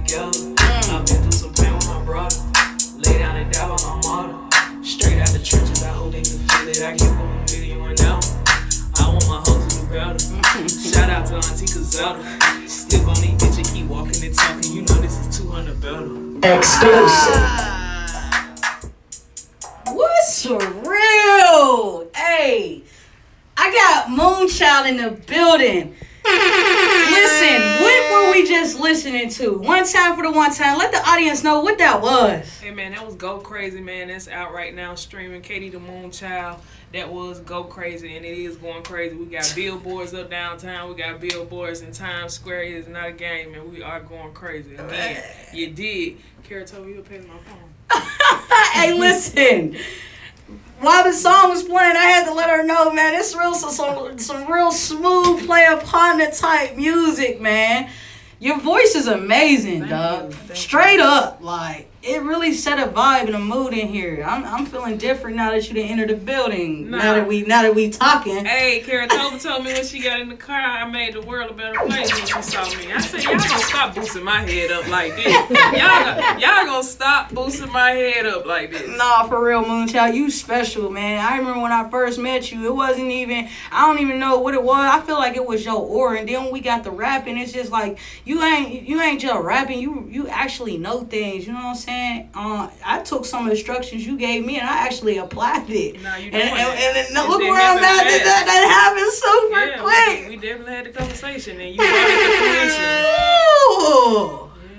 together. I've been through some pain with my brother. Lay down and die by my mother. Straight out the trenches, I hope they can feel it. I give them a million right now. I want my hoes to do better. Shout out to Auntie Cazetta. Stiff on these bitches, keep walking and talking. You know this is 200 better. Exclusive. What's real? Hey, I got Moonchild in the building. Listen, what were we just listening to? One time for the one time. Let the audience know what that was. Hey man, that was Go Crazy, man. That's out right now streaming. KD the Moonchild. That was Go Crazy, and it is going crazy. We got billboards up downtown. We got billboards in Times Square. It is not a game, and we are going crazy. Again, you did. Kara told me you were paying my phone. Hey, listen. While the song was playing, I had to let her know, man, it's real some real smooth player partner type music, man. Your voice is amazing, dog. Straight up, like it really set a vibe and a mood in here. I'm feeling different now that you done entered the building. Nah. Now that we talking. Hey, Kara told me when she got in the car, I made the world a better place when she saw me. I said, y'all gonna stop boosting my head up like this. Y'all gonna stop boosting my head up like this. Nah, for real, Moonchild, you special, man. I remember when I first met you, it wasn't even, I don't even know what it was. I feel like it was your aura, and then when we got the rapping, it's just like you ain't just rapping. You actually know things. You know what I'm saying? I took some instructions you gave me, and I actually applied it. Nah, you and look where I'm at. That happened super quick. We definitely had the conversation, and you brought it to fruition.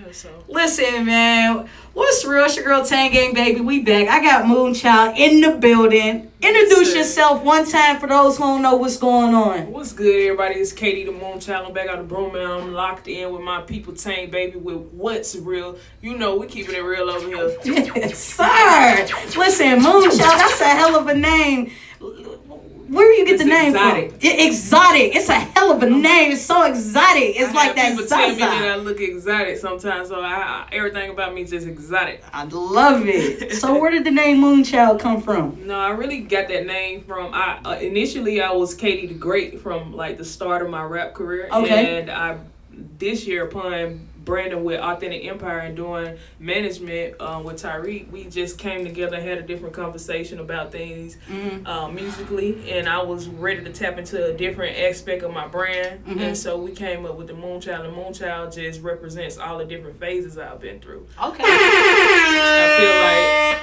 Yeah, so. Listen, man. What's real? It's your girl Tang Gang, baby. We back. I got Moonchild in the building. Introduce yourself one time for those who don't know what's going on. What's good, everybody? It's KD the Moonchild. I'm back out of Broom, man. I'm locked in with my people, Tang, baby, with Wutz real. You know, we keeping it real over here. Yes, sir. Listen, Moonchild, that's a hell of a name. Where do you get the name exotic. from? Exotic. It's a hell of a name. It's so exotic. It's like that people tell me Zaza. that I look exotic sometimes, so everything about me is just exotic. I love it. So where did the name Moonchild come from? No, I really got that name from, initially I was KD the Great from like the start of my rap career. Okay. And this year upon branding with Authentic Empire and doing management with Tyreek, we just came together and had a different conversation about things musically, and I was ready to tap into a different aspect of my brand, and so we came up with the Moonchild, and Moonchild just represents all the different phases I've been through. Okay. I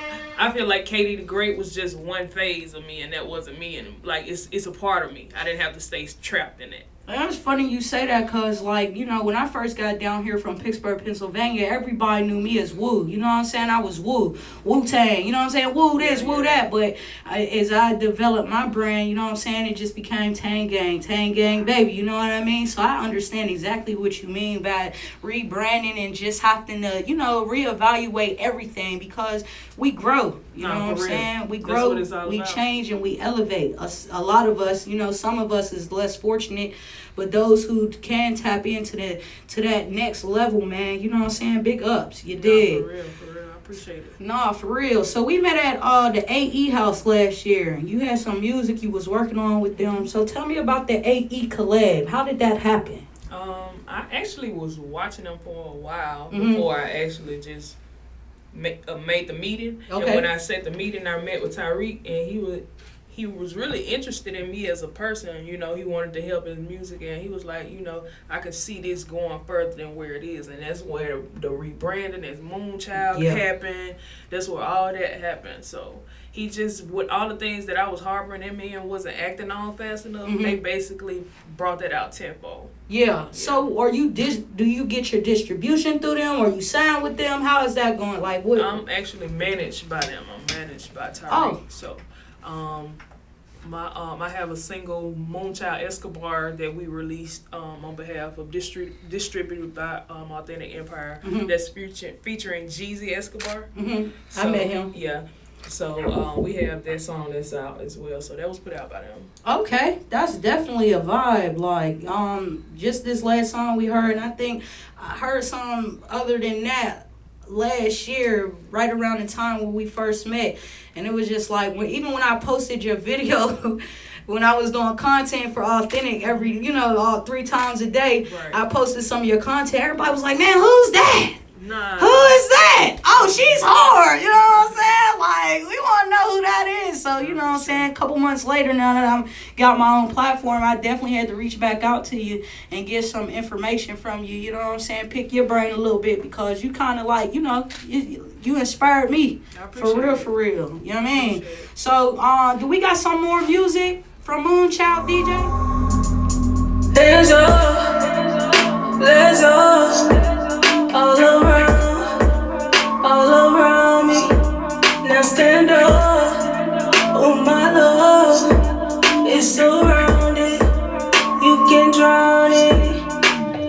feel like KD the Great was just one phase of me, and that wasn't me, and like it's a part of me. I didn't have to stay trapped in it. It's funny you say that because, like, you know, when I first got down here from Pittsburgh, Pennsylvania, everybody knew me as Wu. You know what I'm saying? I was Wu. Wu-Tang. You know what I'm saying? Wu this, Wu that. But as I developed my brand, you know what I'm saying? It just became Tang Gang, baby. You know what I mean? So I understand exactly what you mean by rebranding and just having to, you know, reevaluate everything because we grow. You know what I'm saying? We grow, we change, and we elevate. A lot of us, you know, some of us is less fortunate, but those who can tap into that next level, man, you know what I'm saying? Big ups. You did. For real. I appreciate it. Nah, for real. So we met at the AE house last year. You had some music you was working on with them. So tell me about the AE collab. How did that happen? I actually was watching them for a while before I actually just made the meeting. Okay. And when I set the meeting, I met with Tyreek, and he was really interested in me as a person. You know, he wanted to help in music, and he was like, you know, I could see this going further than where it is, and that's where the rebranding as Moonchild happened. That's where all that happened. So he just, with all the things that I was harboring in me and wasn't acting on fast enough, they basically brought that out tenfold. Yeah. So are you do you get your distribution through them, or you sign with them? How is that going? Like what? I'm actually managed by them. I'm managed by Tyreek. So I have a single Moonchild Escobar that we released on behalf of distributed by Authentic Empire. That's featuring Jeezy Escobar. So, I met him. Yeah. So we have that song that's out as well. So that was put out by them. Okay, that's definitely a vibe. Like just this last song we heard, and I think I heard some other than that last year, right around the time when we first met, and it was just like even when I posted your video. When I was doing content for Authentic all 3 times a day, I posted some of your content. Everybody was like, man, who's that? Nah. Who is that? Oh, she's hard. You know what I'm saying? Like, we want to know who that is. So, you know what I'm saying? A couple months later, now that I'm got my own platform, I definitely had to reach back out to you and get some information from you. You know what I'm saying? Pick your brain a little bit because you kind of like, you know, you inspired me. For real, for real. You know what I mean? So, do we got some more music from Moonchild DJ? There's all around me. Now stand up, oh my love, it's surrounded. You can drown in it.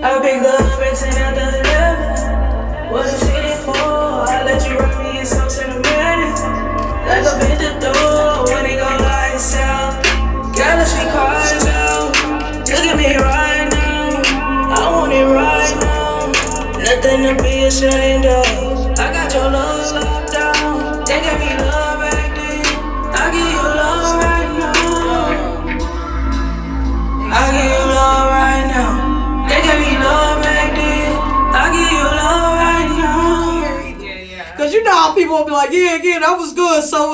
I pick up and 10 out the 11. What is it for? I let you run me, it's so cinematic. Like a Ventador when it go lights out. Galaxy cars out. Look at me right now. I want it right now. Nothing to be ashamed of. I got your love locked down. They gave me love back then. I give you love right now. I give you love right now. They gave me love back then. I give you love right now. Cause you know how people will be like, yeah, that was good. So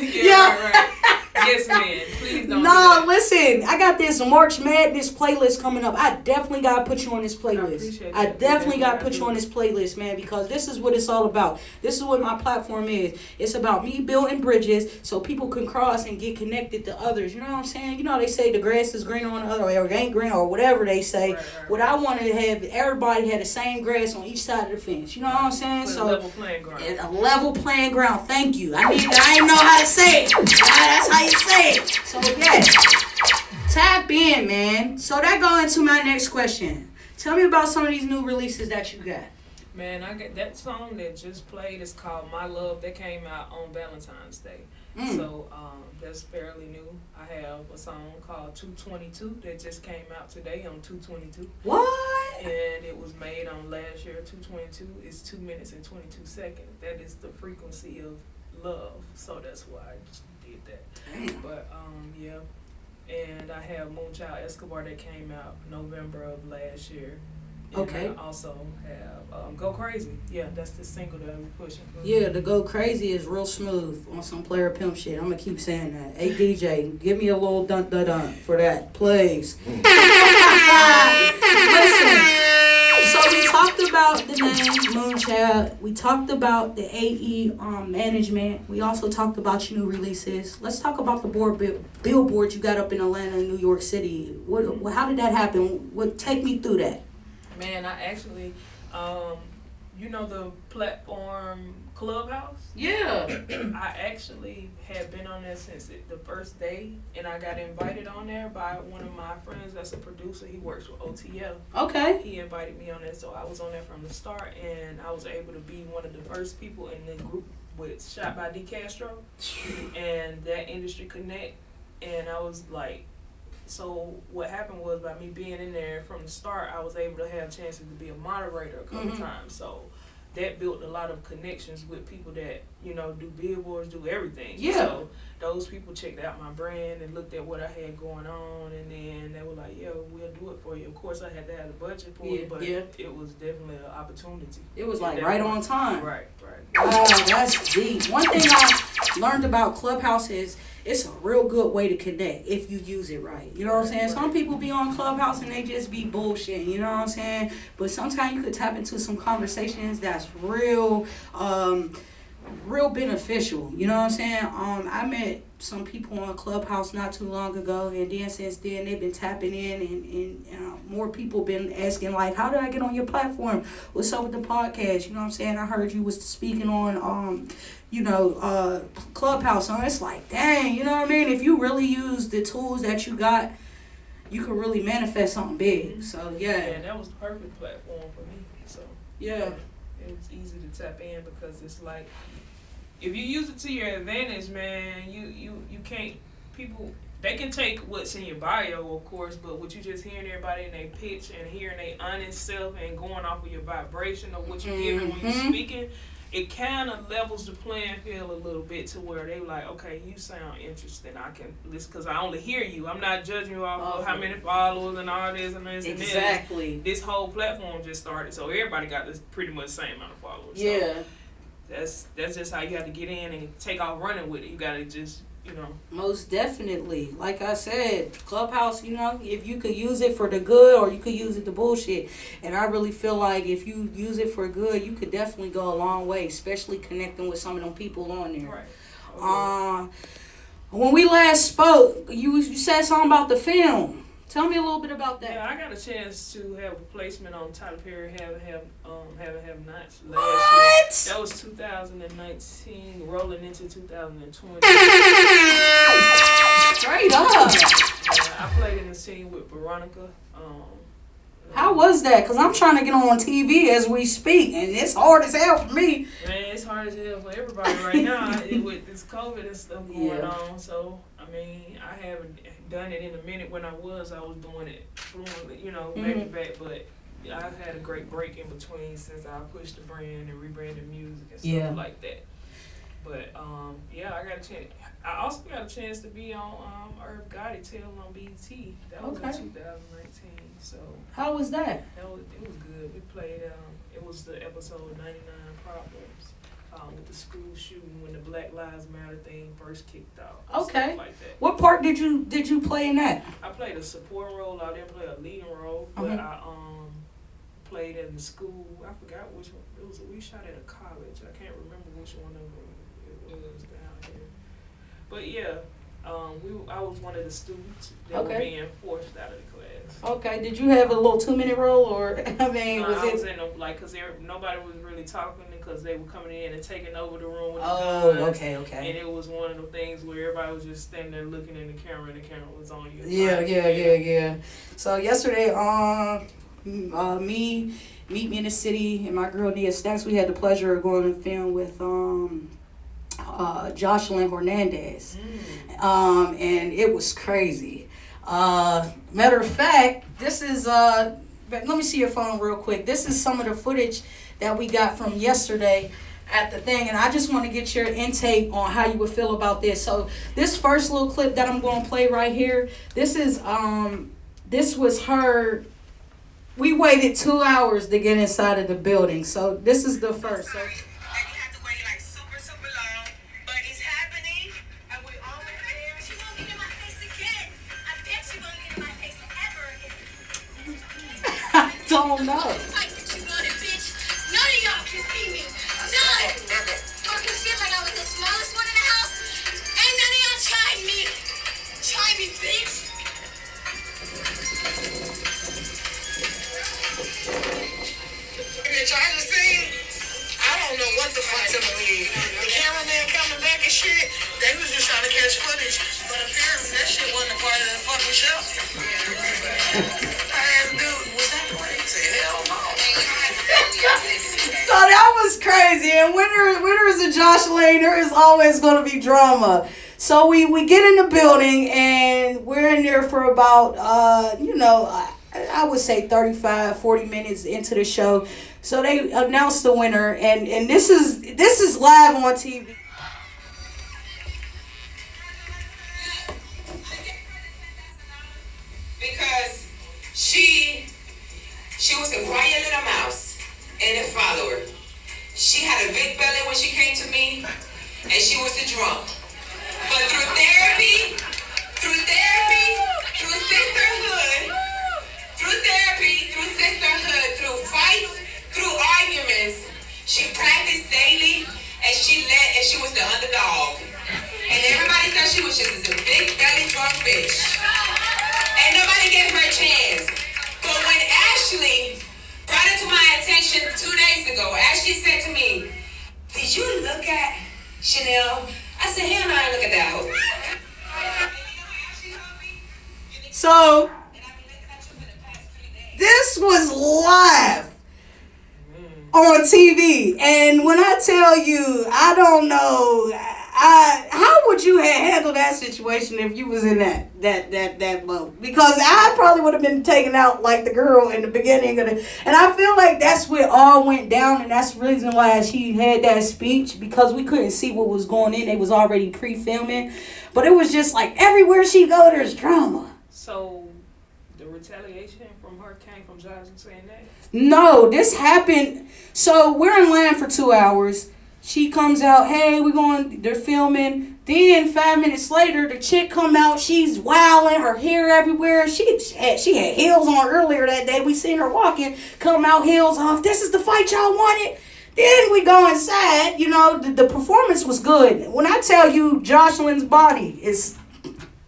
yeah. Right. Yes, man. Please don't. Nah, listen. I got this March Madness playlist coming up. I definitely gotta put you on this playlist. I definitely gotta put you on this playlist, man, because this is what it's all about. This is what my platform is. It's about me building bridges so people can cross and get connected to others. You know what I'm saying? You know they say the grass is greener on the other way, or it ain't green, or whatever they say. Right. What I want to have everybody had the same grass on each side of the fence. You know what I'm saying? So a level playing ground. A level playing ground. Thank you. I didn't know how to say it. That's how you say it. So yeah, tap in, man. So that go into my next question. Tell me about some of these new releases that you got. Man, I got that song that just played is called My Love. That came out on Valentine's Day. So that's fairly new. I have a song called 222 that just came out today on 222. What? And it was made on last year. 222 is 2 minutes and 22 seconds. That is the frequency of love. So that's why I just did that. Damn. But yeah. And I have Moonchild Escobar that came out November of last year. And okay. I also have Go Crazy. Yeah, that's the single that I'm pushing. Yeah, the Go Crazy is real smooth on some player pimp shit. I'm going to keep saying that. Hey, DJ, give me a little dun-dun-dun for that, please. Listen. So we talked about the name Moonchild. We talked about the AE management. We also talked about your new releases. Let's talk about the billboard you got up in Atlanta and New York City. How did that happen? Take me through that. Man, I actually, you know the platform Clubhouse? Yeah. I actually had been on there since the first day, and I got invited on there by one of my friends that's a producer. He works with OTL. Okay. He invited me on there, so I was on there from the start, and I was able to be one of the first people in the group with Shot by D Castro and that Industry Connect, and I was like, so what happened was by me being in there from the start, I was able to have chances to be a moderator a couple times. So that built a lot of connections with people that, you know, do billboards, do everything. Yeah. So those people checked out my brand and looked at what I had going on, and then they were like, yeah, we'll do it for you. Of course, I had to have the budget for it, but it was definitely an opportunity. It was like right on time. Right. Wow, that's deep. One thing I learned about Clubhouse is it's a real good way to connect if you use it right. You know what I'm saying? Some people be on Clubhouse and they just be bullshitting, you know what I'm saying? But sometimes you could tap into some conversations that's real beneficial. You know what I'm saying? I met some people on Clubhouse not too long ago, and then since then they've been tapping in, and more people been asking like, how do I get on your platform? What's up with the podcast? You know what I'm saying? I heard you was speaking on Clubhouse, and it's like, dang, you know what I mean? If you really use the tools that you got, you can really manifest something big. So yeah, that was the perfect platform for me. So yeah, it was easy to tap in because it's like, if you use it to your advantage, man, you can't, they can take what's in your bio, of course, but what you just hearing everybody in their pitch and hearing their honest self and going off of your vibration of what you're giving when you're speaking, it kind of levels the playing field a little bit to where they like, okay, you sound interesting. I can listen because I only hear you. I'm not judging you off of how many followers and all this and this and this. Exactly. This whole platform just started, so everybody got this pretty much the same amount of followers. Yeah. So that's just how you have to get in and take off running with it. You gotta just, Most definitely. Like I said, Clubhouse, if you could use it for the good or you could use it to bullshit. And I really feel like if you use it for good, you could definitely go a long way, especially connecting with some of them people on there. Right. Okay. When we last spoke, you said something about the film. Tell me a little bit about that. Yeah, I got a chance to have a placement on Tyler Perry Have Nots last What? year. That was 2019, rolling into 2020. Straight up. I played in the scene with Veronica. How was that? Because I'm trying to get on TV as we speak, and it's hard as hell for me. Man, it's hard as hell for everybody right now with this COVID and stuff going on. So, I mean, I haven't done it in a minute. When I was doing it fluently, back to back. But I've had a great break in between since I pushed the brand and rebranded music and stuff like that. But, I got a chance. I also got a chance to be on Irv Gotti Tale on BET. That was in 2019. So how was that? It was good. We played. It was the episode 99 Problems with the school shooting when the Black Lives Matter thing first kicked off. Okay. Like that. What part did you play in that? I played a support role. I didn't play a leading role, but I played in the school. I forgot which one. We shot at a college. I can't remember which one of them it was down here. But yeah, I was one of the students that were being forced out of the class. Okay, did you have a little 2-minute role, or I mean, was in because nobody was really talking because they were coming in and taking over the room with the guns. Okay. And it was one of the things where everybody was just standing there looking in the camera, and the camera was on you. Yeah. So yesterday, Meet Me in the City and my girl Nia Stacks, we had the pleasure of going to film with Jocelyn Hernandez. And it was crazy. Matter of fact, this is let me see your phone real quick. This is some of the footage that we got from yesterday at the thing, and I just want to get your intake on how you would feel about this. So this first little clip that I'm going to play right here, this was her. We waited 2 hours to get inside of the building, so this is the first. So. Don't know. None of y'all can see me. None. Talking shit like I was the smallest one in the house. Ain't none of y'all tried me. Try me, bitch. Behind the scene, I don't know what the fuck to believe. The cameraman coming back and shit, they was just trying to catch footage. But apparently that shit wasn't a part of the fucking show. Dude, was that crazy? Hell no. So that was crazy. And when there's a Josh Lane, there is always going to be drama. So we get in the building, and we're in there for about, I would say 35, 40 minutes into the show. So they announced the winner, and this is live on TV. Because she was a quiet little mouse and a follower. She had a big belly when she came to me, and she was a drunk. But through therapy, through sisterhood, through fights, through arguments, she practiced daily, and she was the underdog. And everybody thought she was just a big belly drunk bitch. And nobody gave her a chance. But when Ashley brought it to my attention 2 days ago, Ashley said to me, "Did you look at Chanel?" I said, "Hell no, I didn't look at that hoe." So this was live on TV, and when I tell you, I don't know How would you handle that situation if you was in that boat? Because I probably would have been taken out like the girl in the beginning of the, and I feel like that's where it all went down, and that's the reason why she had that speech, because we couldn't see what was going in. They was already pre-filming, but it was just like everywhere she go, there's drama. So the retaliation from her came from Josh saying that? No, this happened. So we're in line for 2 hours. She comes out, hey, they're filming. Then 5 minutes later, the chick come out, she's wilding, her hair everywhere. She had heels on earlier that day. We seen her walking, come out, heels off. This is the fight y'all wanted. Then we go inside. You know, the performance was good. When I tell you Jocelyn's body is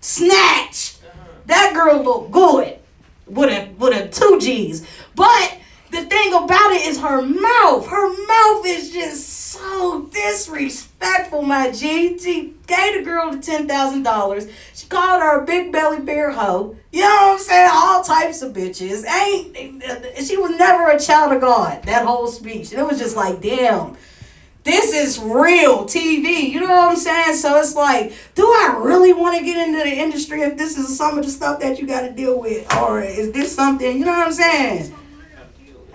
snatched, that girl looked good with a 2 G's. But the thing about it is her mouth. Her mouth is just so disrespectful, my G. She gave the girl the $10,000. She called her a big belly bear hoe. You know what I'm saying? All types of bitches. She was never a child of God, that whole speech. And it was just like, damn, this is real TV. You know what I'm saying? So it's like, do I really want to get into the industry if this is some of the stuff that you got to deal with? Or is this something, you know what I'm saying?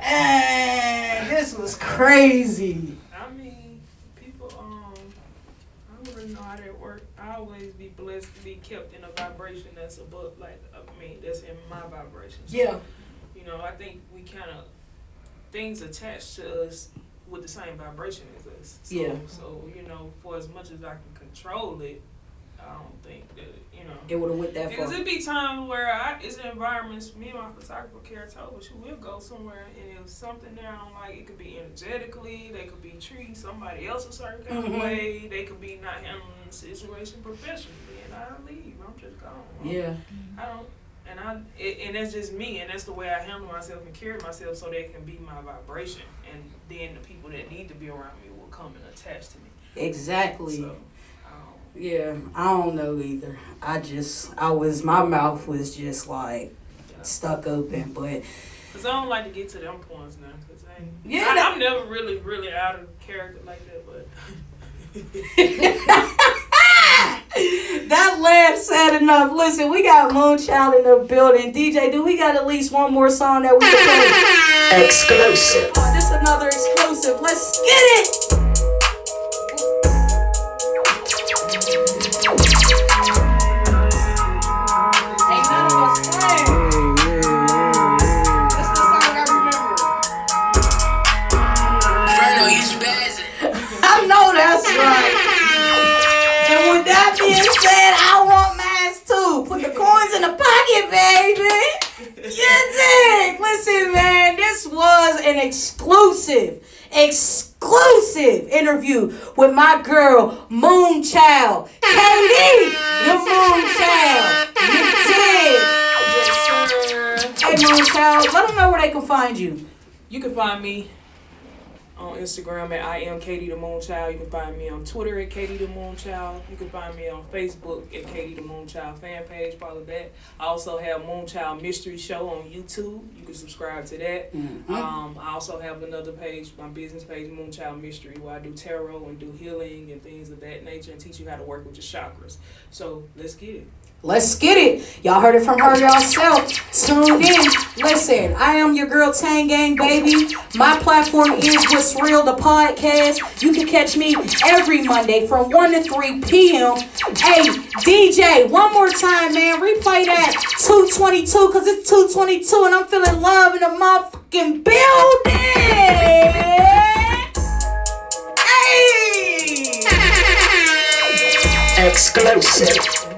And this was crazy. I mean, people, I don't really know how that works. I always be blessed to be kept in a vibration that's above, that's in my vibration. So, Yeah. you know, I think we kind of, things attached to us with the same vibration as us. So, Yeah. So, you know, for as much as I can control it, I don't think that, you know. It would have went that far. Because it be times where it's environments, me and my photographer, Kara told us, we'll go somewhere and if something there I don't like, it could be energetically, they could be treating somebody else a certain kind of way, they could be not handling the situation professionally, and I leave. I'm just gone. Yeah. I don't. And that's just me, and that's the way I handle myself and carry myself, so they can be my vibration, and then the people that need to be around me will come and attach to me. Exactly. So, yeah, I don't know either. My mouth was just like stuck open, but. Cause I don't like to get to them points now, cause I'm never really out of character like that, but. That laugh said enough. Listen, we got Moonchild in the building. DJ, do we got at least one more song that we can play? Exclusive. Oh, this is another exclusive. Let's get it. Ain't none of us playing. That's the song I remember. Ferno, you spazzing. I know that's right. And with that being said, I want mine too. Put the coins in the pocket, baby. You dig? Listen, man, this was an exclusive interview with my girl, Moonchild. KD the Moonchild. You dig? Hey, Moonchild, let them know where they can find you. You can find me on Instagram at I am KD the Moonchild. You can find me on Twitter at KD the Moonchild. You can find me on Facebook at KD the Moonchild fan page. Follow that. I also have Moonchild Mystery Show on YouTube. You can subscribe to that. I also have another page, my business page, Moonchild Mystery, where I do tarot and do healing and things of that nature and teach you how to work with your chakras. So let's get it. Let's get it. Y'all heard it from her yourself. Tune in. Listen, I am your girl Tang Gang, baby. My platform is What's Real, the podcast. You can catch me every Monday from 1 to 3 p.m. Hey, DJ, one more time, man. Replay that 222 because it's 222 and I'm feeling love in the motherfucking building. Hey! Exclusive.